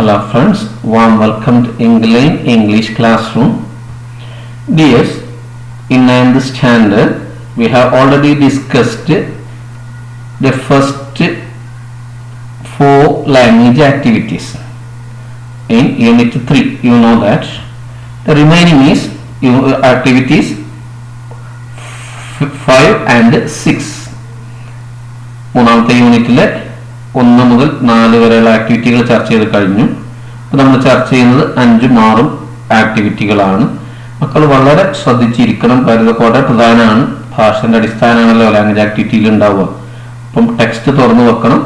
Hello friends, warm welcome to English classroom. Dears, in 9th standard we have already discussed the first 4 language activities. In unit 3 you know that. The remaining is activities 5 and 6. മൂന്നാമത്തെ യൂണിറ്റിലെ 1 മുതൽ 4 വരെയുള്ള ആക്ടിവിറ്റികൾ ചർച്ച ചെയ്ത് കഴിഞ്ഞു. അപ്പോൾ നമ്മൾ ചർച്ച ചെയ്യുന്നത് 5ഉം 6ഉം ആക്ടിവിറ്റികളാണ്. മക്കൾ വളരെ ശ്രദ്ധിച്ചിരിക്കണം. കാര്യങ്ങൾ വളരെ പ്രധാനമാണ്. ഭാഷയുടെ അടിസ്ഥാനമാണല്ലോ ലാംഗ്വേജ് ആക്ടിവിറ്റിയിൽ ഉണ്ടാവുക. അപ്പം ടെക്സ്റ്റ് തുറന്നു വെക്കണം.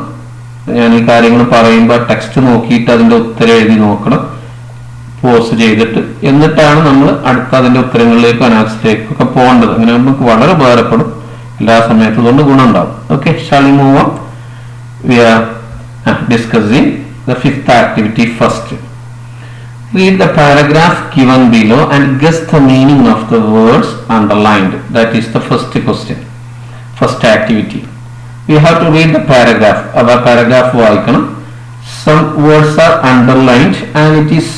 ഞാൻ ഈ കാര്യങ്ങൾ പറയുമ്പോൾ ടെക്സ്റ്റ് നോക്കിയിട്ട് അതിൻ്റെ ഉത്തരം എഴുതി നോക്കണം, പോസ് ചെയ്തിട്ട്. എന്നിട്ടാണ് നമ്മൾ അടുത്ത അതിൻ്റെ ഉത്തരങ്ങളിലേക്കും അനാലിസിലേക്കും ഒക്കെ പോകേണ്ടത്. അങ്ങനെ നമുക്ക് വളരെ ഉപകാരപ്പെടും. എല്ലാ സമയത്തും അതുകൊണ്ട് ഗുണം ഉണ്ടാവും. Okay, shall we move on? We are discussing the 5th activity first. Read the paragraph given below and guess the meaning of the words underlined. That is the first question. First activity. We have to read the paragraph. Our paragraph വായിക്കണം. Some words are underlined and it is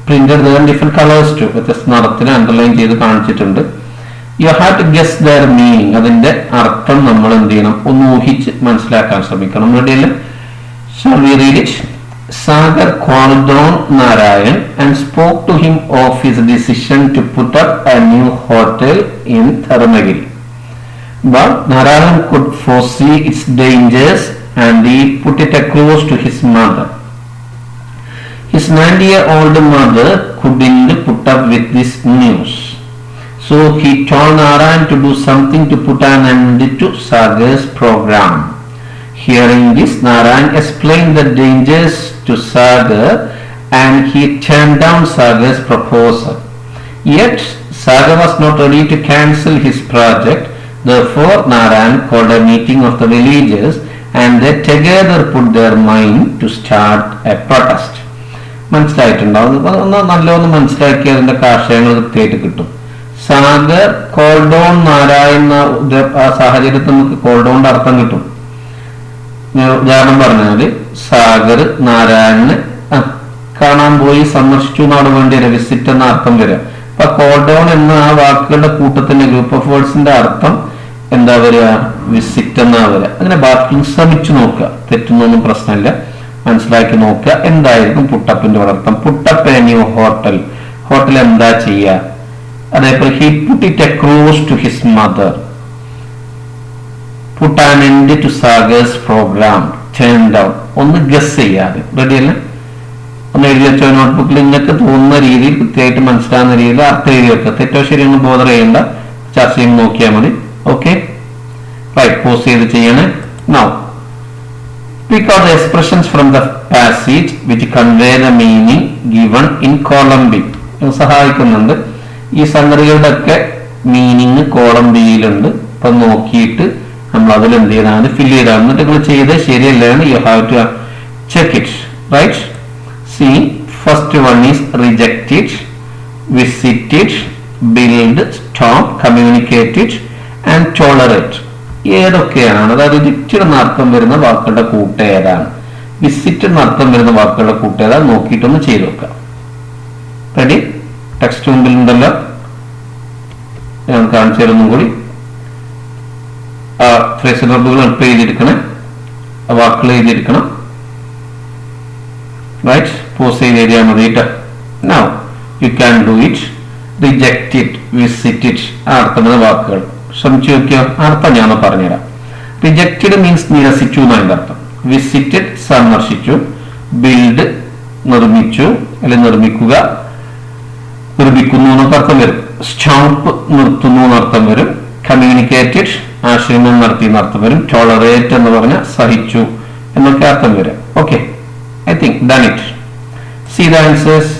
printed there in different colors too. വ്യത്യസ്ത നിറത്തിൽ underline ചെയ്ത് കാണിച്ചിട്ടുണ്ട്. You have to guess their meaning. അതിന്റെ അർത്ഥം നമ്മൾ എന്ത് ചെയ്യണം? ഒന്ന് ഊഹിച്ച് മനസ്സിലാക്കാൻ ശ്രമിക്കണം. റെഡിയല്ലേ? Shall we read it? Sagar called on Narayan and spoke to him of his decision to put up a new hotel in Dharamagiri. But Narayan could foresee its dangers and he put it across to his mother. His 90-year-old mother couldn't put up with this news. So he told Narayan to do something to put an end to Sagar's program. Hearing this, Narayan explained the dangers to Sagar and he turned down Sagar's proposal. Yet Sagar was not ready to cancel his project. Therefore Narayan called a meeting of the villagers and they together put their mind to start a protest. മനസ്സിലായിട്ടുണ്ടാവും. നല്ലൊന്ന് മനസ്സിലാക്കി അതിന്റെ ആശയങ്ങൾ കൃത്യമായിട്ട് കിട്ടും. സാഗർ കോൾഡോൺ നാരായണ ആ സാഹചര്യത്തിൽ നമുക്ക് കോൾഡോണിന്റെ അർത്ഥം കിട്ടും. ഉദാഹരണം പറഞ്ഞാല് സാഗർ നാരായണന് കാണാൻ പോയി, സന്ദർശിച്ചു എന്നാണ് വേണ്ടി വരിക. വിസിറ്റ് എന്ന അർത്ഥം വരിക. അപ്പൊ കോൾഡോൺ എന്ന ആ വാക്കുകളുടെ കൂട്ടത്തിന്റെ ഗ്രൂപ്പ് ഓഫ് വേർഡ്സിന്റെ അർത്ഥം എന്താ വരിക? വിസിറ്റ് എന്നാ വരിക. അങ്ങനെ ബാക്കി ശ്രമിച്ചു നോക്കുക. തെറ്റുന്നൊന്നും പ്രശ്നമില്ല. മനസ്സിലാക്കി നോക്കുക എന്തായിരിക്കും പുട്ടപ്പിന്റെ അർത്ഥം. Put up A new hotel. Hotel എന്താ ചെയ്യുക? അതേപോലെ he put it across to his mother. Put an end to Sagar's program. Turned down. ഒന്ന് ഗസ് ചെയ്യാതെ. റെഡി അല്ലേ? ഒന്ന് എഴുതി വെച്ചോ നോട്ട്ബുക്കിൽ. നിങ്ങൾക്ക് തോന്നുന്ന രീതിയിൽ കൃത്യമായിട്ട് മനസ്സിലാകുന്ന രീതിയിൽ അർത്ഥം എഴുതി വെക്കുക. തെറ്റോ ശരിയൊന്നും ബോധർ ചെയ്യേണ്ട. ചർച്ച ചെയ്ത് നോക്കിയാൽ മതി. Okay, right. പോസ് ചെയ്ത് ചെയ്യണേ. Now pick out the expressions from the passage which convey the meaning given in column B. സഹായിക്കുന്നുണ്ട്. ഈ സംഗതികളുടെ ഒക്കെ മീനിങ് കോളം ബിയിലുണ്ട്. അപ്പൊ നോക്കിയിട്ട് നമ്മൾ അതിൽ എന്ത് ചെയ്താണ്? ഫില്ല് ചെയ്താണ്. എന്നിട്ട് നിങ്ങൾ ചെയ്ത് ശരിയല്ലാണ്. You have to check it. Right? C, first one is rejected, visited, build, stop, communicated and tolerate. ഏതൊക്കെയാണ്? അതായത് റിജക്റ്റഡ് എന്ന അർത്ഥം വരുന്ന വാക്കുകളുടെ കൂട്ടം ഏതാണ്? വിസിറ്റഡ് എന്ന അർത്ഥം വരുന്ന വാക്കുകളുടെ കൂട്ടം ഏതാണ്? നോക്കിയിട്ടൊന്ന് ചെയ്ത് നോക്കാം. റെഡി? ടെക്സ്റ്റ് മുമ്പിൽ ഉണ്ടല്ലോ. ഞാൻ കാണിച്ചു തരുന്നും കൂടി. ആ ഫ്രേസ് വെർബുകൾ എളുപ്പം എഴുതിയെടുക്കണം. ആ വാക്കുകൾ എഴുതിയെടുക്കണം. റൈറ്റ്? പോസ് ചെയ്ത് എഴുതിയാൽ മതി കേട്ടോ. Now you can do it. Rejected, visited ആ അർത്ഥമുള്ള വാക്കുകൾ ശ്രമിച്ചു നോക്കിയോ? അർത്ഥം ഞാൻ പറഞ്ഞുതരാം. റിജക്റ്റഡ് മീൻസ് നിരസിച്ചു എന്നാണ് അർത്ഥം. വിസിറ്റഡ് സന്ദർശിച്ചു. ബിൽഡ് നിർമ്മിച്ചു അല്ലെങ്കിൽ നിർമ്മിക്കുക, നിർമ്മിക്കുന്നു എന്നൊക്കെ അർത്ഥം വരും. സ്റ്റോപ്പ് നിർത്തുന്നു എന്നർത്ഥം വരും. കമ്മ്യൂണിക്കേറ്റഡ് ആശയവിനിമയം നടത്തി എന്നർത്ഥം വരും. ടോളറേറ്റ് എന്ന് പറഞ്ഞാൽ സഹിച്ചു എന്നൊക്കെ അർത്ഥം വരും. Okay, I think done it. See the answers.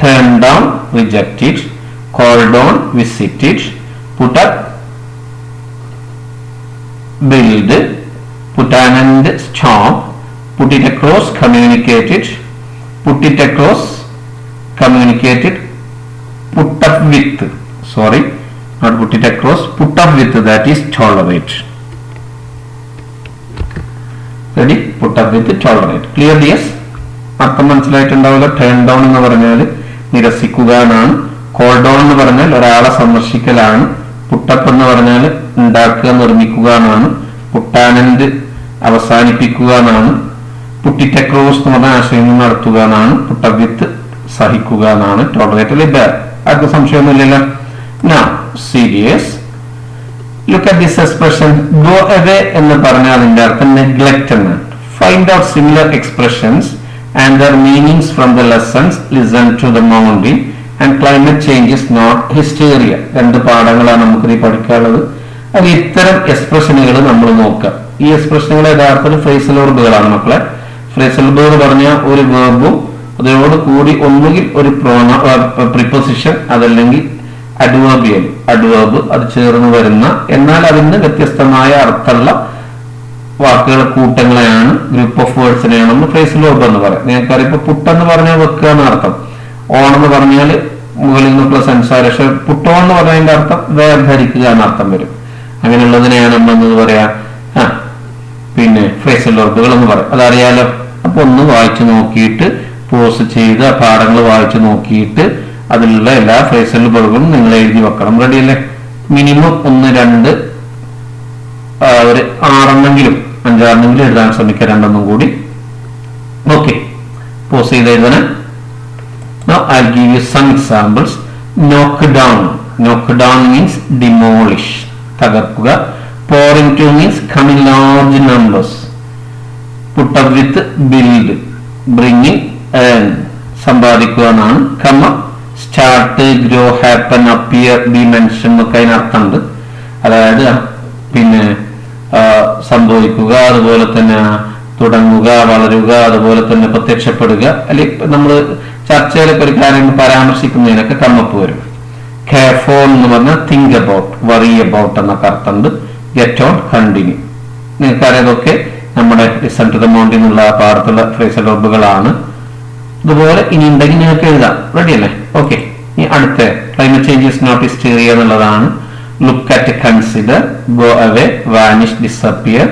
Turn down, rejected. Called on, visited. Put up, build, put an end, stop, put it across, communicated, put it across, communicated, put up with, sorry, not put it across, put up with, that is tolerate. Ready? Put up with, tolerate. Clear? Yes? അർത്ഥം മനസ്സിലായിട്ടുണ്ടാവില്ല. Turn down എന്ന് പറഞ്ഞാൽ നിരസിക്കുക എന്നാണ്. Call down എന്ന് പറഞ്ഞാൽ ഒരാളെ സന്ദർശിക്കലാണ്. Put up എന്ന് പറഞ്ഞാൽ ഉണ്ടാക്കുക, നിർമ്മിക്കുക എന്നാണ്. പുട്ടാനന്റ് അവസാനിപ്പിക്കുക എന്നാണ്. പുട്ടിറ്റ് അക്രോസ് എന്ന് പറഞ്ഞാൽ ആശയങ്ങൾ നടത്തുക എന്നാണ്. പുട്ടപ്പ് വിത്ത് സഹിക്കുക എന്നാണ്. ടോളറേറ്റ് ലിബർ. ആർക്കും സംശയമൊന്നുമില്ലല്ലോ. Now, serious. Look at this expression. Go away എന്ന് പറഞ്ഞാൽ അതിന്റെ അർത്ഥം neglect എന്നാണ്. Find out similar expressions and their meanings from the lessons. Listen to the mountain and climate change is not hysteria. രണ്ട് പാഠങ്ങളാണ് നമുക്കിത് പഠിക്കാനുള്ളത്. അത് ഇത്തരം എക്സ്പ്രഷനുകൾ നമ്മൾ നോക്കാം. ഈ എക്സ്പ്രഷനുകൾ യഥാർത്ഥത്തിൽ ഫ്രേസൽ വെർബുകളാണ് മക്കളെ. ഫ്രേസൽ വെർബ് എന്ന് പറഞ്ഞാൽ ഒരു വെർബും അതിനോട് കൂടി ഒന്നുകിൽ ഒരു പ്രിപ്പോസിഷൻ അതല്ലെങ്കിൽ അഡ്വേർബ് അത് ചേർന്ന് വരുന്ന എന്നാൽ അതിന് വ്യത്യസ്തമായ അർത്ഥമുള്ള വാക്കുകൾ കൂട്ടങ്ങളെയാണ്, ഗ്രൂപ്പ് ഓഫ് വേർഡ്സിനെയാണ് നമ്മൾ ഫ്രേസൽ വെർബ് എന്ന് പറയാം. നിങ്ങൾക്കറിയാം ഇപ്പൊ പുട്ടെന്ന് പറഞ്ഞാൽ വെക്കുക എന്ന അർത്ഥം, ഓണെന്ന് പറഞ്ഞാൽ മുകളിൽ നിന്നുള്ള സംസാരം, പുട്ടോ എന്ന് പറഞ്ഞതിന്റെ അർത്ഥം വേർധരിക്കുക എന്ന അർത്ഥം വരും. അങ്ങനെയുള്ളതിനെയാണ് നമ്മൾ എന്ന് പറയാ പിന്നെ ഫ്രേസൽ വെർബുകൾ എന്ന് പറയും. അതറിയാലോ. അപ്പൊ ഒന്ന് വായിച്ചു നോക്കിയിട്ട് പോസ് ചെയ്ത് പാഠങ്ങൾ വായിച്ചു നോക്കിയിട്ട് അതിലുള്ള എല്ലാ ഫ്രേസൽ വെർബുകളും നിങ്ങൾ എഴുതി വെക്കണം. റെഡി അല്ലേ? മിനിമം 1, 2 ഒരു 6 5 എഴുതാൻ ശ്രമിക്കുക. 2 കൂടി. ഓക്കെ, പോസ് ചെയ്ത് എഴുതണം. Now I'll give you some examples. Knock down. Knock down means demolish. തകർക്കുക. Pour into means come in large numbers. Put up with build. Bringing earn. സമ്പാദിക്കുക എന്നാണ്. Come up, start, grow, happen, appear, be mentioned എന്നൊക്കെ അതിനർത്ഥമുണ്ട്. അതായത് പിന്നെ സംഭവിക്കുക, അതുപോലെ തന്നെ തുടങ്ങുക, വളരുക, അതുപോലെ തന്നെ പ്രത്യക്ഷപ്പെടുക. അല്ലെങ്കിൽ നമ്മൾ ചർച്ചയിലൊക്കെ ഒരു കാര്യം പരാമർശിക്കുന്നതിനൊക്കെ കമ്മപ്പ് വരും. കെയർഫുൾ എന്ന് പറഞ്ഞാൽ തിങ്ക് അബൌട്ട്, വറി അബൌട്ട് എന്നൊക്കെ അർത്ഥമുണ്ട്. Get on, continue. നിങ്ങൾക്കറിയാം ഇതൊക്കെ നമ്മുടെ ലിസൺ ടു ദ മൗണ്ടൻ എന്നുള്ള പാഠത്തുള്ള ഫ്രേസൽ വെർബുകളാണ്. ഇതുപോലെ ഇനി ഉണ്ടെങ്കിൽ നിങ്ങൾക്ക് എഴുതാം. റെഡി അല്ലേ? ഓക്കെ. ഇനി അടുത്ത climate change is not hysteria എന്നുള്ളതാണ്. Look at, consider, go away, vanish, disappear,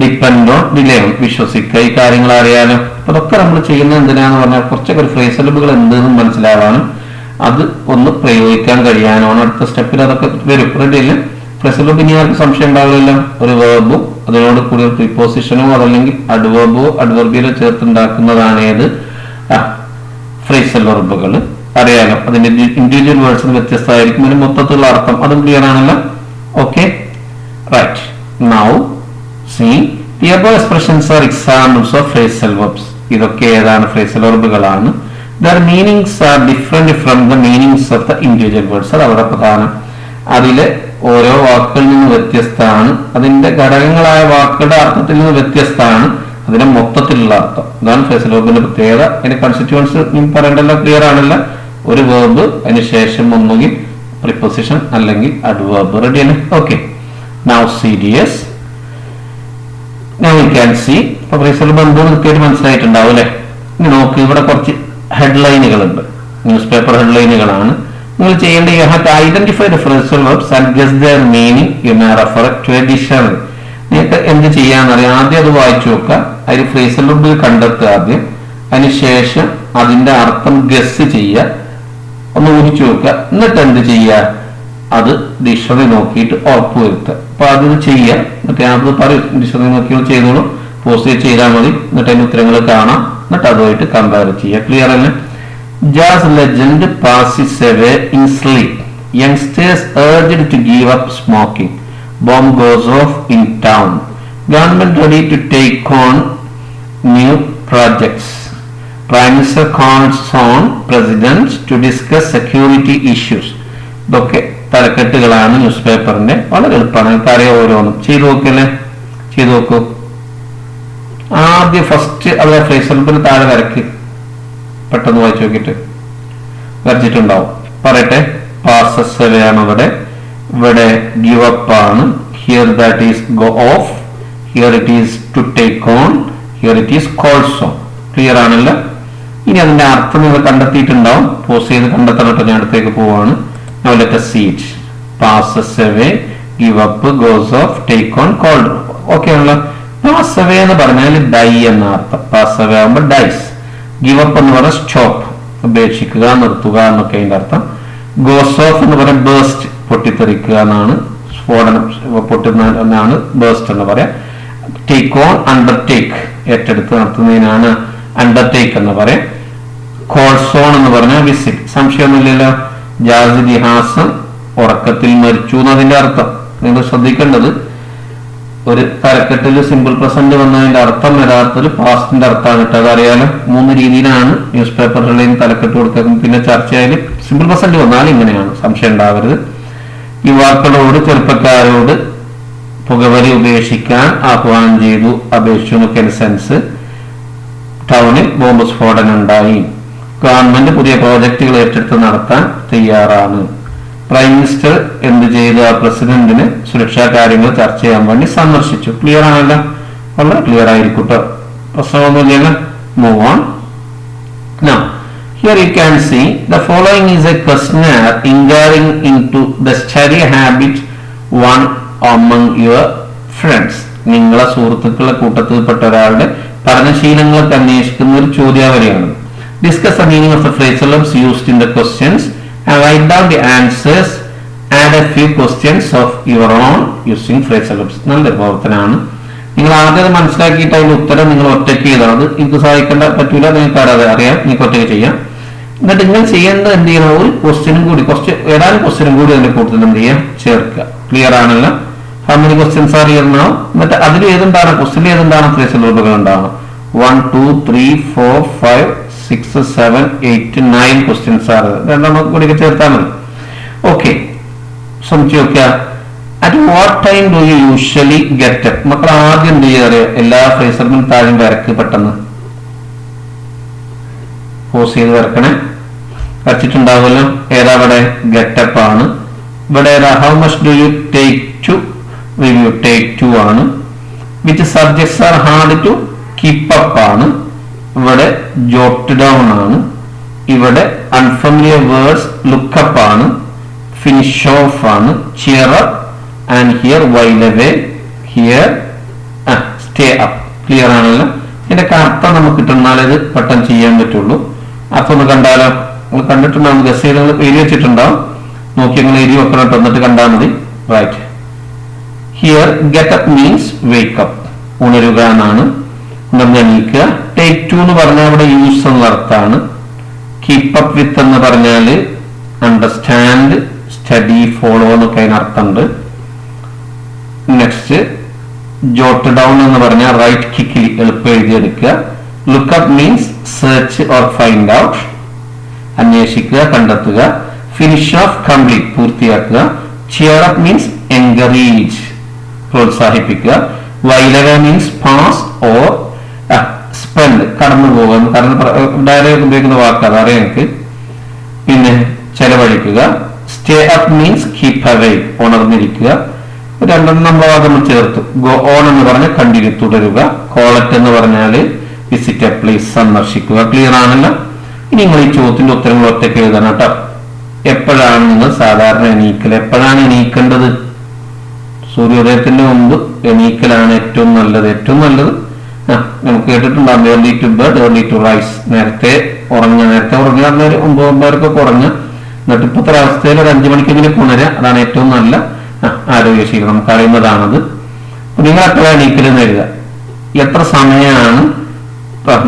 depend on, delay on, വിശ്വസിക്കുക. ഈ കാര്യങ്ങൾ അറിയാലോ. അപ്പൊ അതൊക്കെ നമ്മൾ ചെയ്യുന്നത് എന്തിനാന്ന് പറഞ്ഞാൽ കുറച്ചൊക്കെ ഒരു ഫ്രേസൽ വെർബുകൾ എന്തെന്ന് മനസ്സിലാവാനും അത് ഒന്ന് പ്രയോഗിക്കാൻ കഴിയാനാണ്. അടുത്ത സ്റ്റെപ്പിൽ അതൊക്കെ വരും. റെഡി അല്ലേ? ഫ്രേസൽ വെർബ് ഇനി ആർക്ക് സംശയം ഉണ്ടാവില്ല. ഒരു വെർബും അതിനോട് കൂടി ഒരു പ്രിപ്പോസിഷനോ അതല്ലെങ്കിൽ അഡ്വർബിയോ ചേർത്തുണ്ടാക്കുന്നതാണ് ഏത് ഫ്രേസൽ വെർബുകൾ. അറിയാലോ. അതിന്റെ ഇൻഡിവിജ്വൽ വേർഡ്സിന് വ്യത്യസ്തമായിരിക്കും. അതിന് മൊത്തത്തിലുള്ള അർത്ഥം അതും ക്ലിയർ ആണല്ലോ. Okay, right. Now see the above expressions are examples of phrasal verbs. ഇതൊക്കെ ഏതാണ്? Phrasal വെർബുകളാണ്. their meanings are different from the meanings of the individual words. അത് വളരെ പ്രധാനം. അതിലെ ഓരോ വാക്കുകളിൽ നിന്ന് വ്യത്യസ്തമാണ്. അതിന്റെ ഘടകങ്ങളായ വാക്കുകളുടെ അർത്ഥത്തിൽ നിന്ന് വ്യത്യസ്തമാണ് അതിന്റെ മൊത്തത്തിലുള്ള അർത്ഥം. അതാണ് ഫ്രേസൽ വെർബിന്റെ പ്രത്യേകത. അതിന്റെ കൺസ്റ്റിറ്റ്യൂവൻസ് പറയണ്ടല്ലോ, ക്ലിയർ ആണല്ലോ. ഒരു വെർബ് അതിന് ശേഷം ഒന്നുകിൽ പ്രിപ്പോസിഷൻ അല്ലെങ്കിൽ അഡ്വർബ്. റെഡി അല്ലേ? Okay. Now serious. Now we can see. അപ്പൊ ഫ്രേസൽ വെർബ് കൃത്യമായിട്ട് മനസ്സിലായിട്ടുണ്ടാവും അല്ലെ? ഇനി നോക്ക്, ഇവിടെ കുറച്ച് ഹെഡ്ലൈനുകളുണ്ട്. ന്യൂസ് പേപ്പർ ഹെഡ്ലൈനുകളാണ്. നിങ്ങൾ ചെയ്യേണ്ട you have to identify the phrasal verbs and guess their meaning. You may refer to a dictionary. നിങ്ങൾക്ക് എന്ത് ചെയ്യാന്നറിയാം. ആദ്യം അത് വായിച്ചു നോക്കുക. അതിൽ ഫ്രേസൽ വെർബ് കണ്ടെത്തുക ആദ്യം. അതിനുശേഷം അതിന്റെ അർത്ഥം ഗസ് ചെയ്യുക, ഒന്ന് ഊഹിച്ചു നോക്കുക. എന്നിട്ട് എന്ത് ചെയ്യുക? അത് ഡിക്ഷണറി നോക്കിയിട്ട് ഉറപ്പ് വരുത്തുക. അപ്പൊ അത് ചെയ്യുക. എന്നിട്ട് അത് പറയും, ഡിക്ഷണറി നോക്കി ചെയ്തോളൂ. പോസ്റ്റ് ചെയ്താൽ മതി. എന്നിട്ട് അതിന്റെ ഉത്തരങ്ങൾ കാണാം. എന്നിട്ട് അതുമായിട്ട് കമ്പയർ ചെയ്യുക. ക്ലിയർ അല്ലേ? Jazz legend passes away in sleep. Youngsters urged to give up smoking. Bomb goes off in town. Government ready to take on new projects. Prime Minister calls on presidents to discuss security issues. ഇതൊക്കെ തലക്കെട്ടുകളാണ് news പേപ്പറിന്റെ. വളരെ എളുപ്പമാണ്. അറിയാം. ഓരോന്നും ചെയ്തു നോക്കല്ലേ? ചെയ്തു നോക്കൂ. ആദ്യം ഫസ്റ്റ് അവിടെ ഫ്രേസൽ വെർബിന് താഴെ വരയ്ക്ക്. പെട്ടെന്ന് വായിച്ചു നോക്കിയിട്ട് വരച്ചിട്ടുണ്ടാവും. പറയട്ടെ. പാസസ് അവേ ആണ് ഇവിടെ ഗിവ് അപ്പ് ആണ്. Here that is go off. Here it is to take on. Here it is calls on. Clear ആണല്ലോ? ഇനി അതിന്റെ അർത്ഥം നിങ്ങൾ കണ്ടെത്തിയിട്ടുണ്ടാവും. പോസ് ചെയ്ത് കണ്ടെത്തണം. ഞാൻ അടുത്തേക്ക് പോവാണ്. Now let us see it. Passes away, give up, goes off, take on, called. Okay ആണല്ലോ? പാസ് അവേ എന്ന് പറഞ്ഞാൽ ഡൈ എന്ന അർത്ഥം. പാസ് അവേ ആകുമ്പോൾ ഡൈസ്. ഗിവ് അപ്പ് എന്ന് പറഞ്ഞാൽ സ്റ്റോപ്പ്, ഉപേക്ഷിക്കുക, നിർത്തുക എന്നൊക്കെ അതിന്റെ അർത്ഥം. ഗോസ് ഓഫ് എന്ന് പറഞ്ഞാൽ ബേസ്റ്റ്, പൊട്ടിത്തെറിക്കുക എന്നാണ്, സ്ഫോടനം പൊട്ടുന്നതാണ് ബേസ്റ്റ് എന്ന് പറയാം. ടേക്ക് ഓൺ, അണ്ടർടേക്ക്, ഏറ്റെടുത്ത് നടത്തുന്നതിനാണ് അണ്ടർടേക്ക് എന്ന് പറയാം. കോൾസോൺ എന്ന് പറഞ്ഞാൽ വിസിറ്റ്. സംശയമൊന്നുമില്ലല്ലോ, ജാസ് ഇതിഹാസം ഉറക്കത്തിൽ മരിച്ചു എന്നതിന്റെ അർത്ഥം. നിങ്ങൾ ശ്രദ്ധിക്കേണ്ടത്, ഒരു തലക്കെട്ടിൽ സിമ്പിൾ പ്രസന്റ് വന്നതിന്റെ അർത്ഥം യഥാർത്ഥത്തിൽ പാസ്റ്റിന്റെ അർത്ഥമാണ് കേട്ടോ. അതറിയാലോ, 3 രീതിയിലാണ് ന്യൂസ് പേപ്പറുകളിൽ തലക്കെട്ട് കൊടുക്കുന്നത്. പിന്നെ ചർച്ചയായാലും സിമ്പിൾ പ്രസന്റ് വന്നാൽ ഇങ്ങനെയാണ്, സംശയം ഉണ്ടാവരുത്. യുവാക്കളോട്, ചെറുപ്പക്കാരോട് പുകവലി ഉപേക്ഷിക്കാൻ ആഹ്വാനം ചെയ്തു, അപേക്ഷിച്ചു എന്നൊക്കെ സെൻസ്. ടൗണിൽ ബോംബ് സ്ഫോടനം ഉണ്ടായി. ഗവൺമെന്റ് പുതിയ പ്രോജക്റ്റുകൾ ഏറ്റെടുത്ത് നടത്താൻ തയ്യാറാണ്. പ്രൈം മിനിസ്റ്റർ എന്ത് ചെയ്തു? ആ പ്രസിഡന്റിന് സുരക്ഷാ കാര്യങ്ങൾ ചർച്ച ചെയ്യാൻ വേണ്ടി സന്ദർശിച്ചു. ക്ലിയർ ആണല്ലോ, വളരെ ക്ലിയർ ആയിരിക്കും കേട്ടോ, പ്രശ്നമൊന്നുമില്ല. Move on. Now, here you can see the following is a questionnaire inquiring into the study habit one among your friends. നിങ്ങളെ സുഹൃത്തുക്കളുടെ കൂട്ടത്തിൽപ്പെട്ട ഒരാളുടെ പഠനശീലങ്ങളൊക്കെ അന്വേഷിക്കുന്ന ഒരു ചോദ്യാവലിയാണ്. Discuss the meaning of the phraseologies used in the questions and write down the answers. Add a few questions of your own using phraseologies. നല്ലൊരു പ്രവർത്തനമാണ്. നിങ്ങൾ ആദ്യം മനസ്സിലാക്കിയിട്ട് അതിന്റെ ഉത്തരം നിങ്ങൾ ഒറ്റയ്ക്ക് ചെയ്താൽ അത് എനിക്ക് സഹായിക്കേണ്ട പറ്റൂല, നിങ്ങൾക്ക് അറിയാം, നിങ്ങൾക്ക് ഒറ്റയ്ക്ക് ചെയ്യാം. എന്നിട്ട് നിങ്ങൾ ചെയ്യേണ്ടത് എന്ത് ചെയ്യണം? ഒരു ക്വസ്റ്റ്യനും കൂടി, ഏതാനും ക്വസ്റ്റ്യനും കൂടി അതിന്റെ കൂടുതൽ എന്ത് ചെയ്യാം? ചേർക്കുക. ക്ലിയർ ആണല്ലോ? How many questions are here now? എന്നിട്ട് അതിൽ ഏതുണ്ടാണ്, ക്വസ്റ്റ്യനിൽ ഏതുണ്ടാണ് ഫ്രേസലുകൾ ഉണ്ടാവണം? 1 2 3 4 5 6 7 8 9 ക്വസ്റ്റ്യൻസ് ആണ്. രണ്ടെണ്ണം കൂടി ചേർത്താൽ മതി. ഓക്കെ, ശ്രമിച്ചു നോക്കുക. At what time do you usually get up? മക്കൾ ആദ്യം എന്ത് ചെയ്യാറ്? എല്ലാ ഫ്രേസറിനും താഴെ വരക്ക്, പെട്ടെന്ന് പോസ് ചെയ്ത് വരക്കണേ. വരച്ചിട്ടുണ്ടാവുമല്ലോ. ഏതാ ഇവിടെ? ഗെറ്റപ്പ് ആണ്. ഇവിടെ ഏതാ? How much do you take to review? Take to ആണ്. Which subjects are hard to keep up ആണ്. ഇവിടെ ജോട്ട് ഡൗൺ ആണ്. ഇവിടെ അൺഫെമിലിയർ വേർഡ്സ് ലുക്കപ്പ് ആണ്. ഫിനിഷ് ഓഫ് ആണ്. Cheer up and here while away, here stay up. Clear ആണല്ലോ? ഇതിന്റെ അർത്ഥം നമുക്ക് കിട്ടുന്നാൽ ഇത് പെട്ടെന്ന് ചെയ്യാൻ പറ്റുള്ളൂ. അർത്ഥം ഒന്ന് കണ്ടാലോ? നിങ്ങൾ കണ്ടിട്ടുണ്ടാവും, ഗസ് ചെയ്ത് നിങ്ങൾ എഴുതി വെച്ചിട്ടുണ്ടാവും. നോക്കി നിങ്ങൾ എഴുതി വെക്കണം, എന്നിട്ട് കണ്ടാൽ മതി. Right. Here get up means wake up, ഉണരുക എന്നാണ്. എണീക്കുക. ടേക്ക് ടു എന്ന് പറഞ്ഞാൽ ഇവിടെ യൂസ് എന്ന അർത്ഥമാണ്. കീപ്പ് അപ്പ് വിത്ത് എന്ന് പറഞ്ഞാൽ അണ്ടർസ്റ്റാൻഡ്, സ്റ്റഡി, ഫോളോ എന്നൊക്കെ അതിനർത്ഥമുണ്ട്. നെക്സ്റ്റ് ജോട്ട് ഡൗൺ എന്ന് പറഞ്ഞാൽ റൈറ്റ് ക്വിക്ക്ലി, എളുപ്പം എഴുതിയെടുക്കുക. Look up means search or find out, അന്വേഷിക്കുക, കണ്ടെത്തുക. ഫിനിഷ് ഓഫ് കംപ്ലീറ്റ്, പൂർത്തിയാക്കുക. ചിയർ അപ്പ് മീൻസ് എൻകറേജ്, പ്രോത്സാഹിപ്പിക്കുക. While away means pass or spend, കടന്നു പോകുക. ഡയറക്റ്റ് ഉപയോഗിക്കുന്ന വാക്ക് അതറിയാം എനിക്ക്. പിന്നെ ചെലവഴിക്കുക. Stay up means keep away, ഉണർന്നിരിക്കുക. രണ്ടെണ്ണം നമ്മൾ ചേർത്തു. ഗോ ഓൺ എന്ന് പറഞ്ഞാൽ കണ്ടിന്യൂ, തുടരുക. കോളറ്റ് എന്ന് പറഞ്ഞാൽ വിസിറ്റ് എ പ്ലേസ്, സന്ദർശിക്കുക. ക്ലിയർ ആണല്ലോ? ഇനി നിങ്ങൾ ഈ ചോദ്യത്തിന്റെ ഉത്തരങ്ങൾ ഒറ്റയ്ക്ക് എഴുതണം കേട്ടോ. എപ്പോഴാണ് നിങ്ങൾ സാധാരണ എണീക്കൽ? എപ്പോഴാണ് എണീക്കേണ്ടത്? സൂര്യോദയത്തിന്റെ മുമ്പ് എണീക്കലാണ് ഏറ്റവും നല്ലത്. ഏറ്റവും നല്ലത് നമുക്ക് കേട്ടിട്ടുണ്ടാകും, early to bed early to rise. നേരത്തെ ഉറങ്ങുക 9 9:30 ഉറങ്ങുക. എന്നിട്ട് ഇപ്പോഴത്തെ അവസ്ഥയിൽ ഒരു 5 മണിക്കെങ്കിലും ഉണരുക. അതാണ് ഏറ്റവും നല്ല ആരോഗ്യശീലം, നമുക്ക് അറിയുന്നതാണത്. നിങ്ങൾ എപ്പോഴാണ് എണീക്കലെന്ന് എഴുതുക. എത്ര സമയമാണ്?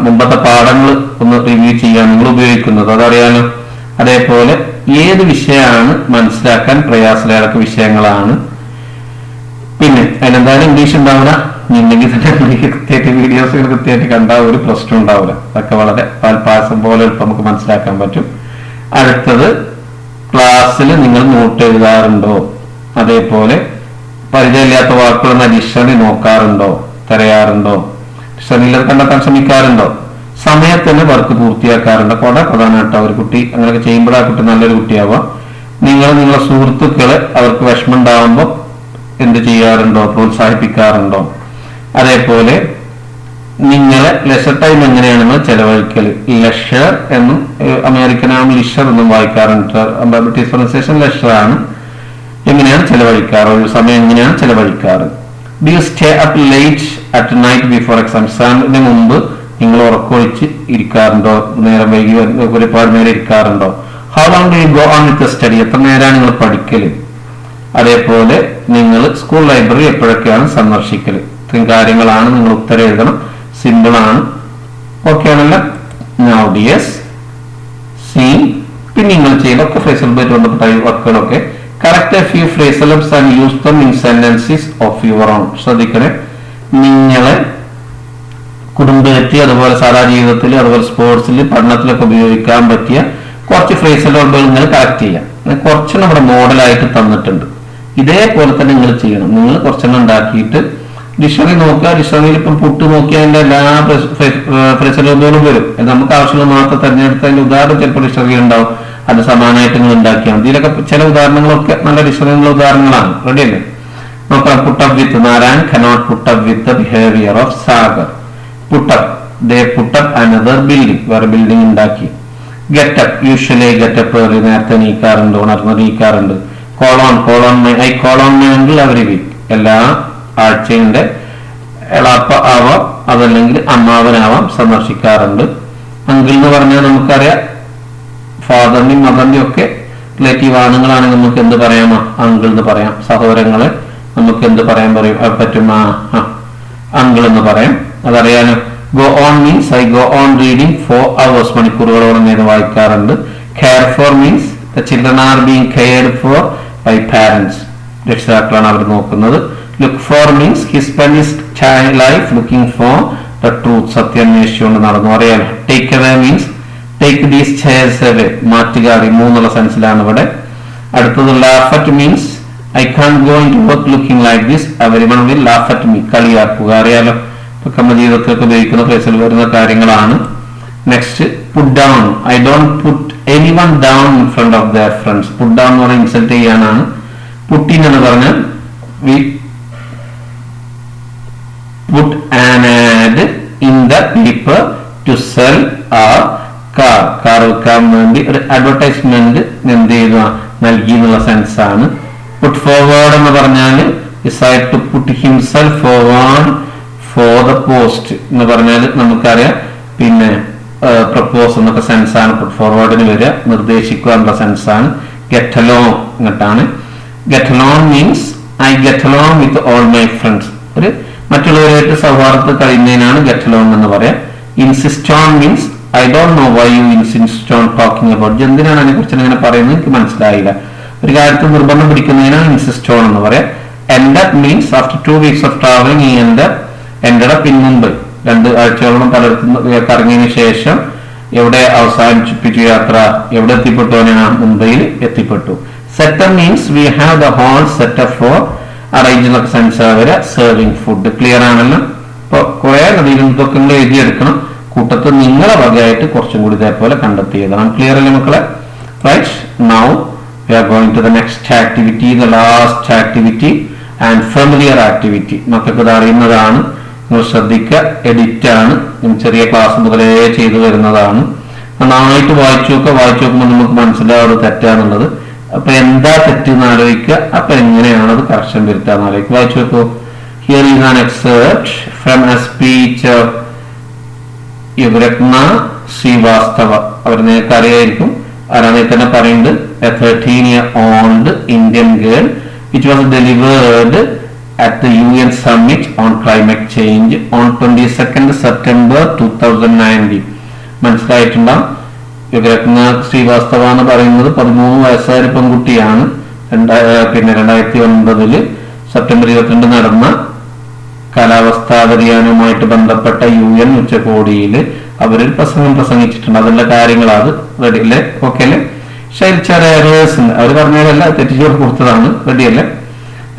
മുമ്പത്തെ പാഠങ്ങൾ ഒന്ന് റിവ്യൂ ചെയ്യാൻ നിങ്ങൾ ഉപയോഗിക്കുന്നത്, അതറിയാലോ. അതേപോലെ ഏത് വിഷയമാണ് മനസ്സിലാക്കാൻ പ്രയാസമില്ലാത്ത വിഷയങ്ങളാണ്. പിന്നെ അതിനെന്തായാലും ഇംഗ്ലീഷ് ഉണ്ടാവില്ല, ഇല്ലെങ്കിൽ തന്നെ കൃത്യമായിട്ട് വീഡിയോസുകൾ കൃത്യമായിട്ട് കണ്ടാൽ ഒരു പ്രശ്നം ഉണ്ടാവില്ല. അതൊക്കെ വളരെ പാൽപ്പാസം പോലെ നമുക്ക് മനസ്സിലാക്കാൻ പറ്റും. അടുത്തത്, ക്ലാസ്സിൽ നിങ്ങൾ നോട്ട് എഴുതാറുണ്ടോ? അതേപോലെ പരിചയമില്ലാത്ത വാക്കുകൾ ഡിക്ഷണറി നോക്കാറുണ്ടോ, തിരയാറുണ്ടോ? ഡിക്ഷണറിയിൽ കണ്ടെത്താൻ ശ്രമിക്കാറുണ്ടോ? സമയത്തിന് വർക്ക് പൂർത്തിയാക്കാറുണ്ടോ? വളരെ പ്രധാനമായിട്ടോ. ഒരു കുട്ടി അങ്ങനെയൊക്കെ ചെയ്യുമ്പോൾ ആ കുട്ടി നല്ലൊരു കുട്ടിയാവാം. നിങ്ങളെ സുഹൃത്തുക്കളെ അവർക്ക് വിഷമം ഉണ്ടാവുമ്പോൾ എന്ത് ചെയ്യാറുണ്ടോ? പ്രോത്സാഹിപ്പിക്കാറുണ്ടോ? അതേപോലെ നിങ്ങളെ ലെഷർ ടൈം എങ്ങനെയാണ് നിങ്ങൾ ചെലവഴിക്കൽ? ലെഷർ എന്നും അമേരിക്കനാണ് ലിഷർ എന്നും വായിക്കാറുണ്ട്. ബ്രിട്ടീഷ് പ്രൊനൗൺസിയേഷൻ ലെഷർ ആണ്. എങ്ങനെയാണ് ചെലവഴിക്കാറ്? ഒരു സമയം എങ്ങനെയാണ് ചെലവഴിക്കാറ്? Do you stay up late at night before exam? എക്സാമിന് മുമ്പ് നിങ്ങൾ ഉറക്കൊഴിച്ച് ഇരിക്കാറുണ്ടോ? നേരം വൈകി ഒരുപാട് നേരം ഇരിക്കാറുണ്ടോ? How long do you go on with study? എത്ര നേരമാണ് നിങ്ങൾ പഠിക്കല്? അതേപോലെ നിങ്ങൾ സ്കൂൾ ലൈബ്രറി എപ്പോഴൊക്കെയാണ് സന്ദർശിക്കല്? ഇത്രയും കാര്യങ്ങളാണ് നിങ്ങൾ ഉത്തരം എഴുതണം. സിമ്പിൾ ആണ്. ഓക്കെ ആണല്ലോ? നൗ ഡിയേഴ്സ്, സി പിന്നെ നിങ്ങൾ ചെയ്യുന്ന ഒക്കെ ഫ്രേസലുമായിട്ട് ബന്ധപ്പെട്ട വാക്കുകളൊക്കെ correct a few phrasals and use them in sentences of your own. ശ്രദ്ധിക്കണേ, നിങ്ങളെ കുടുംബത്തിൽ അതുപോലെ സാധാ ജീവിതത്തിൽ അതുപോലെ സ്പോർട്സിൽ പഠനത്തിലൊക്കെ ഉപയോഗിക്കാൻ പറ്റിയ കുറച്ച് ഫ്രേസലുകൾ നിങ്ങൾ കറക്റ്റ് ചെയ്യാം. കുറച്ച് നമ്മുടെ മോഡലായിട്ട് തന്നിട്ടുണ്ട്. ഇതേപോലെ തന്നെ നിങ്ങൾ ചെയ്യണം. നിങ്ങൾ കുറച്ചെണ്ണം ഉണ്ടാക്കിയിട്ട് ഡിക്ഷണറി നോക്കുക. ഡിക്ഷണറിയിൽ ഇപ്പം പുട്ട് നോക്കിയാൽ അതിന്റെ എല്ലാ ഫ്രേസലുകളും വരും. നമുക്ക് ആവശ്യമുള്ള മാത്രം തെരഞ്ഞെടുത്ത് അതിന്റെ ഉദാഹരണം ചിലപ്പോൾ ഡിക്ഷണറിയിൽ ഉണ്ടാവും. അത് സമാനമായിട്ട് നിങ്ങൾ ഉണ്ടാക്കിയാണ്. ഇതിലൊക്കെ ചില ഉദാഹരണങ്ങളൊക്കെ നല്ല ഡിക്ഷണറിയുള്ള ഉദാഹരണങ്ങളാണ്. റെഡി അല്ലേ? നോക്കാം. Put up with Narayan cannot put up with the behaviour of Sagar. Put up, they put up another building, വേറെ ബിൽഡിംഗ് ഉണ്ടാക്കി. ഗെറ്റപ്പ്, യൂഷ്വലി ഗെറ്റപ്പ് നേരത്തെ നീക്കാറുണ്ട്, ഉണർന്ന് നീക്കാറുണ്ട്. Call on, I call on my uncle every week, എല്ലാ ആഴ്ചയുടെ എളാപ്പ ആവാം അതല്ലെങ്കിൽ അമ്മാവനാവാം സന്ദർശിക്കാറുണ്ട്. അങ്കിൾ എന്ന് പറഞ്ഞാൽ നമുക്കറിയാം ഫാദറിന്റെയും മദറിന്റെയും ഒക്കെ റിലേറ്റീവ് ആണുങ്ങളാണെങ്കിൽ നമുക്ക് എന്ത് പറയാമോ? അങ്കിൾ എന്ന് പറയാം. സഹോദരങ്ങളെ നമുക്ക് എന്ത് പറയാൻ പറ്റും? അങ്കിൾ എന്ന് പറയാം. അതറിയാലോ. Go on means I go on reading 4 hours, മണിക്കൂറുകളോളം നേരം വായിക്കാറുണ്ട്. Care for means the children are being cared for by parents, രക്ഷിതാക്കളാണ് അവർ നോക്കുന്നത്. Look for means he spend his life looking for the truth, സത്യം അന്വേഷിച്ചുകൊണ്ട് നടന്നു. അറിയാലോ. Take away means take these chairs away, മാറ്റുക, റിമൂവ് എന്നുള്ള സെൻസിലാണ് ഇവിടെ. അടുത്തത് laugh at means I can go in to work looking like this, everyone will laugh at me, കളിയാക്കുക. അറിയാലോ, ഇപ്പൊ നമ്മുടെ ജീവിതത്തിലൊക്കെ ഉപയോഗിക്കുന്ന ഫ്രേസിൽ വരുന്ന കാര്യങ്ങളാണ്. Next put down, I don't put anyone down in front of their friends. Put down എന്ന് പറഞ്ഞാൽ ഇൻസൾട്ട് ചെയ്യാനാണ്. പുട്ടിൻ എന്ന് പറഞ്ഞാൽ we put an ad in the paper to sell our car, car വിൽക്കാൻ വേണ്ടി ഒരു അഡ്വർടൈസ്മെന്റ് എന്ത് ചെയ്യുക, നൽകി എന്നുള്ള സെൻസ് ആണ്. പുട്ട് ഫോർവേഡ് എന്ന് പറഞ്ഞാൽ decide to put himself forward for the post എന്ന് പറഞ്ഞാൽ നമുക്കറിയാം. പിന്നെ പ്രപ്പോസ് എന്നൊക്കെ സെൻസാണ് പുട്ട് ഫോർവേഡിന് വരിക, നിർദ്ദേശിക്കുക എന്നുള്ള സെൻസാണ്. ഗെറ്റ് അലോങ് എന്നിട്ടാണ്. Get along means I get along with all my friends, ഒരു മറ്റുള്ളവരായിട്ട് സൗഹാർദ്ദത്തിൽ കഴിയുന്നതിനാണ് ഗെറ്റ് അലോങ് എന്ന് പറയാം. Insist on means I don't know why you insist on talking about, എന്തിനാണ് അതിനെ കുറിച്ച് ഇങ്ങനെ പറയുന്നത് എനിക്ക് മനസ്സിലായില്ല. ഒരു കാര്യത്തിൽ നിർബന്ധം പിടിക്കുന്നതിനാണ് ഇൻസിസ്റ്റ് ഓൺ എന്ന് പറയാം. End up means after 2 weeks of travelling ഈ എൻഡ് അപ്പ് ഇൻ മുംബൈ, 2 ആഴ്ചയോളം പലയിടത്തും കറങ്ങിയതിനു ശേഷം എവിടെ അവസാനിപ്പിച്ചു യാത്ര, എവിടെ എത്തിപ്പെട്ടു? ഞാൻ മുംബൈയിൽ എത്തിപ്പെട്ടു. Setup means we have the whole setup for arrange എന്നൊക്കെ സെൻസ് വരെ സെർവിങ് ഫുഡ്. ക്ലിയർ ആണല്ലോ? ഇപ്പൊ കുറെ നദിയിൽ ഇതൊക്കെ നിങ്ങൾ എഴുതിയെടുക്കണം. കൂട്ടത്തിൽ നിങ്ങളെ വകയായിട്ട് കുറച്ചും കൂടി ഇതേപോലെ കണ്ടെത്തി എഴുതണം. ക്ലിയർ അല്ലേ മക്കളെ? Right, now we are going to the next activity, the last activity and familiar activity. മക്കൾക്ക് ഇത് അറിയുന്നതാണ്, നിങ്ങൾ ശ്രദ്ധിക്കുക. എഡിറ്റ് ആണ്, ചെറിയ ക്ലാസ് മുതലേ ചെയ്തു വരുന്നതാണ്. നന്നായിട്ട് വായിച്ചു നോക്കുമ്പോൾ നമുക്ക് മനസ്സിലാവും തെറ്റാന്നുള്ളത്. അപ്പൊ എന്താ തെറ്റെന്ന് ആലോചിക്കുക, അപ്പൊ എങ്ങനെയാണ് അത് കറക്ഷൻ വരുത്താന്ന് ആലോചിക്കുക. വായിച്ചു നോക്കൂ. Here is an excerpt from a speech of Yuvaratna Srivastava. അവർ നിങ്ങൾക്ക് അറിയായിരിക്കും, ആരാണ് തന്നെ പറയുന്നത്. A 13-year-old Indian girl which was delivered at the UN Summit on Climate Change on 22nd September 2019. മനസ്സിലായിട്ടുണ്ടാവും. യുവരത്ന ശ്രീവാസ്തവ എന്ന് പറയുന്നത് 13 വയസ്സായ പെൺകുട്ടിയാണ്. 2009 സെപ്റ്റംബർ 22 നടന്ന കാലാവസ്ഥാ വ്യതിയാനവുമായിട്ട് ബന്ധപ്പെട്ട UN ഉച്ചകോടിയിൽ അവരൊരു പ്രസംഗിച്ചിട്ടുണ്ട്. അതിന്റെ കാര്യങ്ങളാണ്. റെഡി അല്ലേ? ഓക്കെ അല്ലേ? അവർ പറഞ്ഞതല്ല, തെറ്റിച്ചോട് കൊടുത്തതാണ്. റെഡി അല്ലേ?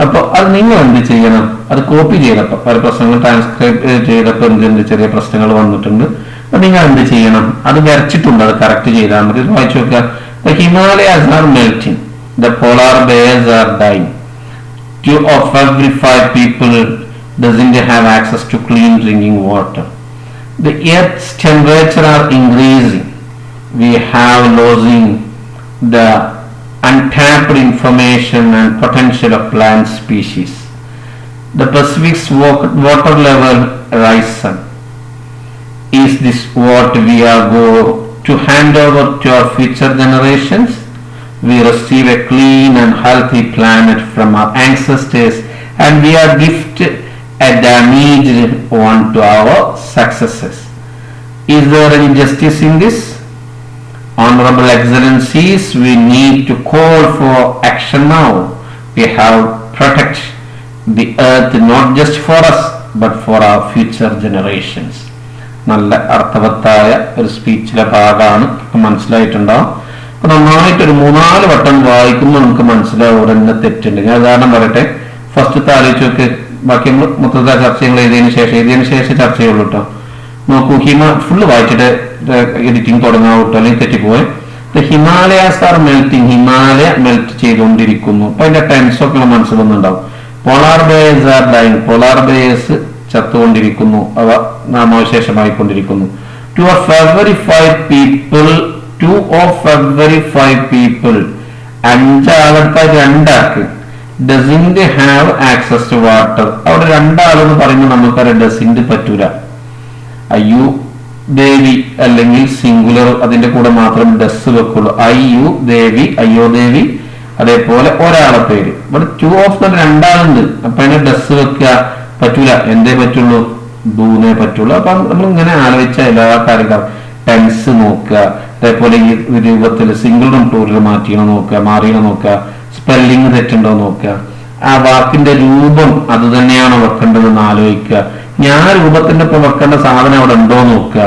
അപ്പൊ അത് നിങ്ങൾ എന്ത് ചെയ്യണം? അത് കോപ്പി ചെയ്തപ്പോ ഒരു പ്രശ്നങ്ങൾ ട്രാൻസ്ക്രൈബ് ചെയ്തപ്പോ എന്ത് ചെറിയ പ്രശ്നങ്ങൾ വന്നിട്ടുണ്ട്. അപ്പൊ നിങ്ങൾ എന്ത് ചെയ്യണം? അത് വരച്ചിട്ടുണ്ട്, അത് കറക്റ്റ് ചെയ്താൽ മതി. വായിച്ചു നോക്കുക. The Himalayas are melting. The polar bears are dying. 2 of every 5 people doesn't have access to clean drinking water. The Earth's temperature are increasing. We have losing the untapped information and potential of plant species. The Pacific's water level risen. Is this what we are going to hand over to our future generations? We receive a clean and healthy planet from our ancestors, and we are gifted a damaged one to our successors. Is there any justice in this? Honorable Excellencies, we need to call for action now. We have to protect the earth not just for us but for our future generations. നല്ല അർത്ഥവത്തായ ഒരു സ്പീച്ചിലെ ഭാഗമാണ് മനസ്സിലായിട്ടുണ്ടാവും. അപ്പൊ നന്നായിട്ടൊരു 3-4 വട്ടം വായിക്കുമ്പോൾ നമുക്ക് മനസ്സിലാവും ഉടനെ തെറ്റുണ്ട്. ഞാൻ ഉദാഹരണം പറയട്ടെ. ഫസ്റ്റ് ആലോചിച്ച് നോക്ക്. ബാക്കി നമ്മൾ മൊത്തത്തിൽ ചർച്ചകൾ എഴുതിയതിനു ശേഷം ചർച്ച ചെയ്യുള്ളൂ കേട്ടോ. നോക്കൂ, ഫുള്ള് വായിച്ചിട്ട് എഡിറ്റിംഗ് തുടങ്ങാൻ കേട്ടോ, അല്ലെങ്കിൽ തെറ്റിപ്പോയി. Himalayas are melting, Himalaya melt ചെയ്തുകൊണ്ടിരിക്കുന്നു. അപ്പൊ അതിന്റെ ടെൻസ് ഒക്കെ മനസ്സിൽ വന്നിട്ടുണ്ടാവും. Polar bears are dying, polar bears ചത്തുകൊണ്ടിരിക്കുന്നു, അവ നാമാവശേഷമായിക്കൊണ്ടിരിക്കുന്നു. ടു ഓഫ് എവറി 5 people, 5 ആളെടുത്ത 2 ആൾക്ക് doesn't have access to water. അവിടെ 2 ആളെന്ന് പറയുമ്പോൾ നമുക്കറിയാം ഡസിന്റ് പറ്റൂല. അയ്യു ദേവി അല്ലെങ്കിൽ സിംഗുലർ അതിന്റെ കൂടെ മാത്രം ഡസ് വെക്കുള്ളൂ. അയ്യു ദേവി, അയ്യോ ദേവി, അതേപോലെ ഒരാളെ പേര്. ഇവിടെ 2 ഓഫ് 2 ആളുണ്ട്. അപ്പൊ അതിനെ ഡസ് വെക്കുക പറ്റൂല. എന്തേ പറ്റുള്ളൂ? ഡൂനെ പറ്റുള്ളൂ. അപ്പൊ നമ്മൾ ഇങ്ങനെ ആലോചിച്ച എല്ലാ കാര്യങ്ങളും ടെൻസ് നോക്കുക, അതേപോലെ ഈ രൂപത്തിൽ സിംഗിളും പ്ലൂറലും മാറിയണോ നോക്കുക, സ്പെല്ലിംഗ് തെറ്റുണ്ടോ നോക്കുക, ആ വാക്കിന്റെ രൂപം അത് തന്നെയാണോ വെക്കേണ്ടതെന്ന് ആലോചിക്കുക. ഞാൻ രൂപത്തിന്റെ ഒപ്പം വെക്കേണ്ട സാധനം അവിടെ ഉണ്ടോ നോക്കുക.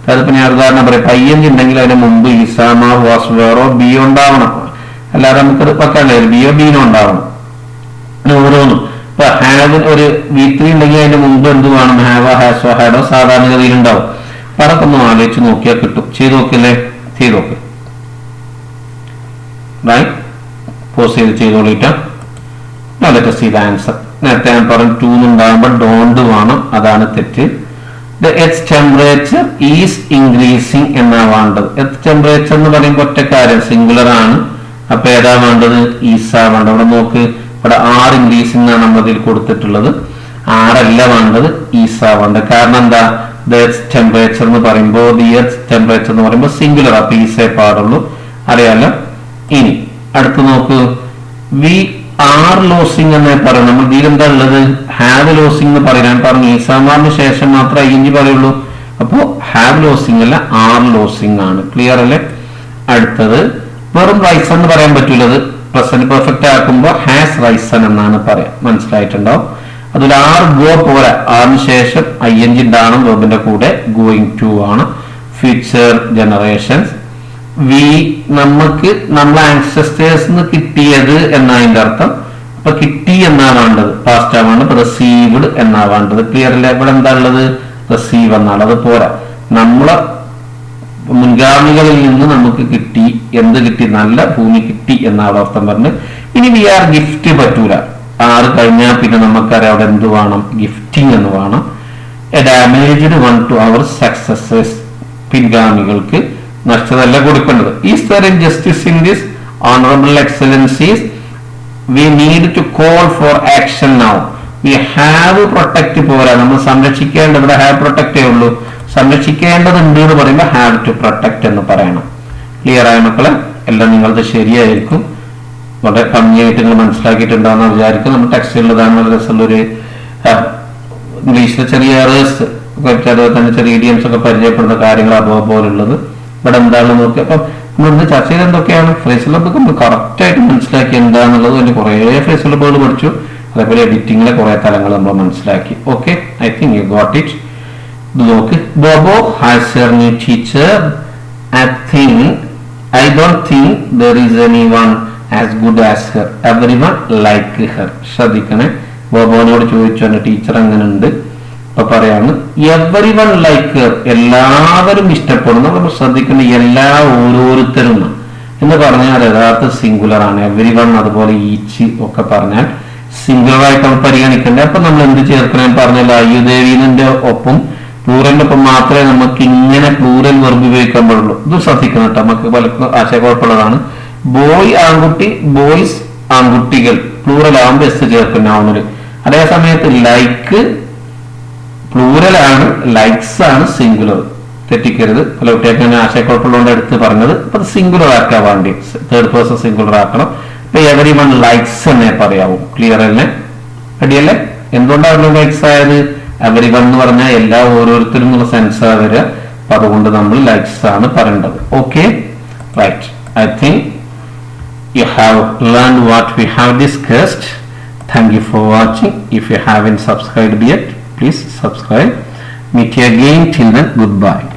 അതിപ്പോ ഞാൻ ഉദാഹരണം പറയാം, പയ്യഞ്ച് ഉണ്ടെങ്കിൽ അതിന് മുമ്പ് ഇസാമ വാസ് വേറോ ബിയോ ഉണ്ടാവണം. അല്ലാതെ നമുക്കത് വെക്കാണ്ടേ ബിയോ ബീനോ ഉണ്ടാവണം. ഓരോന്നും ഇപ്പൊ ഹാവ് ഒരു V3 ഉണ്ടെങ്കിൽ അതിന്റെ മുമ്പ് എന്ത് വേണം? ഹാവോ, ഹാസോ, ഹാഡോ സാധാരണഗതിയിൽ ഉണ്ടാവും. അതൊക്കെ ഒന്ന് ആലോചിച്ച് നോക്കിയാൽ കിട്ടും. ചെയ്ത് നോക്കല്ലേ? ചെയ്ത് നോക്ക്. പോസ് ചെയ്തോളിട്ട. ആൻസർ നേരത്തെ ഞാൻ പറഞ്ഞു 2 ഉണ്ടാകുമ്പോൾ ഡോണ്ട് വേണം, അതാണ് തെറ്റ്. The earth temperature is increasing എന്നാ വേണ്ടത്. എർത്ത് ടെമ്പറേച്ചർ എന്ന് പറയുമ്പോൾ ഒറ്റക്കാര്യം സിംഗുലർ ആണ്. അപ്പൊ ഏതാ വേണ്ടത്? ഈസാ വേണ്ടത്. അവിടെ നോക്ക്, ഇവിടെ 6 ഇൻക്രീസിംഗ് എന്നാണ് നമ്മതിൽ കൊടുത്തിട്ടുള്ളത്. 6 അല്ല വേണ്ടത്, ഈസാ വേണ്ടത്. കാരണം എന്താ? ദ എർത്ത് ടെമ്പറേച്ചർ എന്ന് പറയുമ്പോൾ സിംഗുലർ, അപ്പൊ ഈസേ പാടുള്ളൂ. അറിയാലോ. ഇനി അടുത്ത് നോക്ക്, വി ആർ ലോസിംഗ് എന്നേ പറയും. നമ്മൾ ഇതിലെന്താ ഉള്ളത്? ഹാവ് ലോസിംഗ് എന്ന് പറയാൻ പറഞ്ഞു. ഈസാമാറിന് ശേഷം മാത്രമേ ഇഞ്ചി പറയുള്ളൂ. അപ്പോ ഹാവ് ലോസിംഗ് അല്ല, ആർ ലോസിംഗ് ആണ്. ക്ലിയർ അല്ലേ? അടുത്തത് വെറും റൈസൺ എന്ന് പറയാൻ പറ്റൂലത്. പ്രസന്റ് പെർഫെക്റ്റ് ആക്കുമ്പോൾ ഹാസ് റൈസൺ എന്നാണ് പറയാം. മനസ്സിലായിട്ടുണ്ടാവും. അതിൽ ആർ ഗോ പോരാ. ആറിന് ശേഷം ING ഉണ്ടാണ്, വെർബിന്റെ കൂടെ ഗോയിങ് ടു ആണ്. Future generations. വി നമുക്ക് നമ്മളെ ആൻസസ്റ്റേഴ്സ് കിട്ടിയത് എന്നതിന്റെ അർത്ഥം. അപ്പൊ കിട്ടി എന്നാ വേണ്ടത്, പാസ്റ്റ് ആണ്. ഇപ്പൊ റിസീവ്ഡ് എന്നാ വേണ്ടത്. ക്ലിയർ അല്ലേ? ഇവിടെ എന്താ ഉള്ളത്? റിസീവ് എന്നാണ്. അത് പോരാ. നമ്മളെ മുൻഗാമികളിൽ നിന്ന് നമുക്ക് കിട്ടി. എന്ത് കിട്ടി? നല്ല ഭൂമി കിട്ടി എന്നാണ് അർത്ഥം പറഞ്ഞ്. ഇനി വി ആർ ഗിഫ്റ്റ് പറ്റൂല. 6 കഴിഞ്ഞാൽ പിന്നെ നമുക്കറിയാം അവിടെ എന്ത് വേണം? ഗിഫ്റ്റിംഗ് എന്ന് വേണം. A damaged one to our successors, പിൻഗാമികൾക്ക് നഷ്ടതല്ല കൊടുക്കേണ്ടത്. Is there a justice in this? Honourable excellencies, we need to call for action now. We have protect പോരാ. നമ്മൾ സംരക്ഷിക്കേണ്ട, ഇവിടെ ഹാവ് പ്രൊട്ടക്റ്റേ ഉള്ളൂ. സംരക്ഷിക്കേണ്ടതുണ്ട് എന്ന് പറയുമ്പോൾ ഹാവ് ടു പ്രൊട്ടക്ട് എന്ന് പറയണം. ക്ലിയർ ആയ മക്കളെ? എല്ലാം നിങ്ങളത് ശരിയായിരിക്കും. വളരെ കമ്മിയായിട്ട് നിങ്ങൾ മനസ്സിലാക്കിയിട്ടുണ്ടാകുന്ന വിചാരിക്കും. നമ്മൾ ടെക്സ്റ്റിലുള്ളതാണ് വളരെ രസമുള്ളൊരു ഇംഗ്ലീഷിലെ ചെറിയ എറേഴ്സ്, അതുപോലെ തന്നെ ചെറിയ ഇഡിയംസ് ഒക്കെ പരിചയപ്പെടുന്ന കാര്യങ്ങൾ പോലുള്ളത് ഇവിടെ എന്താണെന്ന് നോക്കി. അപ്പം നമ്മൾ ചർച്ച ചെയ്ത് എന്തൊക്കെയാണ് ഫ്രേസുകളൊക്കെ നമ്മൾ കറക്റ്റായിട്ട് മനസ്സിലാക്കി എന്താണെന്നുള്ളത്. അതിന് കുറേ ഫ്രേസുകൾ പഠിച്ചു. അതേപോലെ എഡിറ്റിങ്ങിലെ കുറെ തലങ്ങൾ നമ്മൾ മനസ്സിലാക്കി. Okay, I think you got it. നോക്ക്, Bobo has your new teacher. I don't think there is anyone as good as her. Everyone like her. ശ്രദ്ധിക്കണേ. ബോബോനോട് ചോദിച്ചു ടീച്ചർ എങ്ങനെ ഉണ്ട്. അപ്പൊ പറയാണ് എവരിവൺ ലൈക്ക് ഹർ, എല്ലാവരും ഇഷ്ടപ്പെടുന്നു. നമ്മൾ ശ്രദ്ധിക്കേണ്ട എല്ലാ ഓരോരുത്തരും എന്ന് പറഞ്ഞാൽ യഥാർത്ഥ സിംഗുലർ ആണ്. എവരിവൺ അതുപോലെ ഈച്ച് ഒക്കെ പറഞ്ഞാൽ സിംഗുലർ ആയിട്ട് നമ്മൾ പരിഗണിക്കേണ്ടത്. അപ്പൊ നമ്മൾ എന്ത് ചേർക്കണം പറഞ്ഞല്ലോ, അയ്യുദേവിന്റെ ഒപ്പം പ്ലൂറലിന്റെ ഒപ്പം മാത്രമേ നമുക്ക് ഇങ്ങനെ പ്ലൂറൽ വെർബ് ഉപയോഗിക്കാൻ പാടുള്ളൂ. ഇത് ശ്രദ്ധിക്കണം കേട്ടോ, നമുക്ക് പലർക്കും ആശയക്കുഴപ്പമുള്ളതാണ്. ബോയ് ആൺകുട്ടി, ബോയ്സ് ആൺകുട്ടികൾ, പ്ലൂറൽ ആകുമ്പോൾ എസ് ചേർക്കും നൗണില്. അതേ സമയത്ത് ലൈക്ക് പ്ലൂറൽ ആണ്, ലൈക്സ് ആണ് സിംഗുലർ. തെറ്റിക്കരുത്. പല കുട്ടികൾക്ക് ഞാൻ ആശയക്കുഴപ്പമുള്ളതുകൊണ്ട് എടുത്ത് പറഞ്ഞത്. അപ്പൊ അത് സിംഗുലർ ആക്കാൻ വേണ്ടി തേർഡ് പേഴ്സൺ സിംഗുലർ ആക്കണം. ഇപ്പൊ എവരി വൺ ലൈക്സ് എന്നേ പറയാവൂ. ക്ലിയർ അല്ലേ? റെഡിയല്ലേ? എന്തുകൊണ്ടാണ് ലൈക്സ് ആയത്? എവരി വൺ എന്ന് പറഞ്ഞാൽ എല്ലാ ഓരോരുത്തരും എന്നുള്ള സെൻസ് വരിക. അപ്പൊ അതുകൊണ്ട് നമ്മൾ ലൈക്സ് ആണ് പറയേണ്ടത്. Okay, right. I think you have learned what we have discussed. Thank you for watching. If you haven't subscribed yet, please subscribe. Meet you again. Till then, goodbye.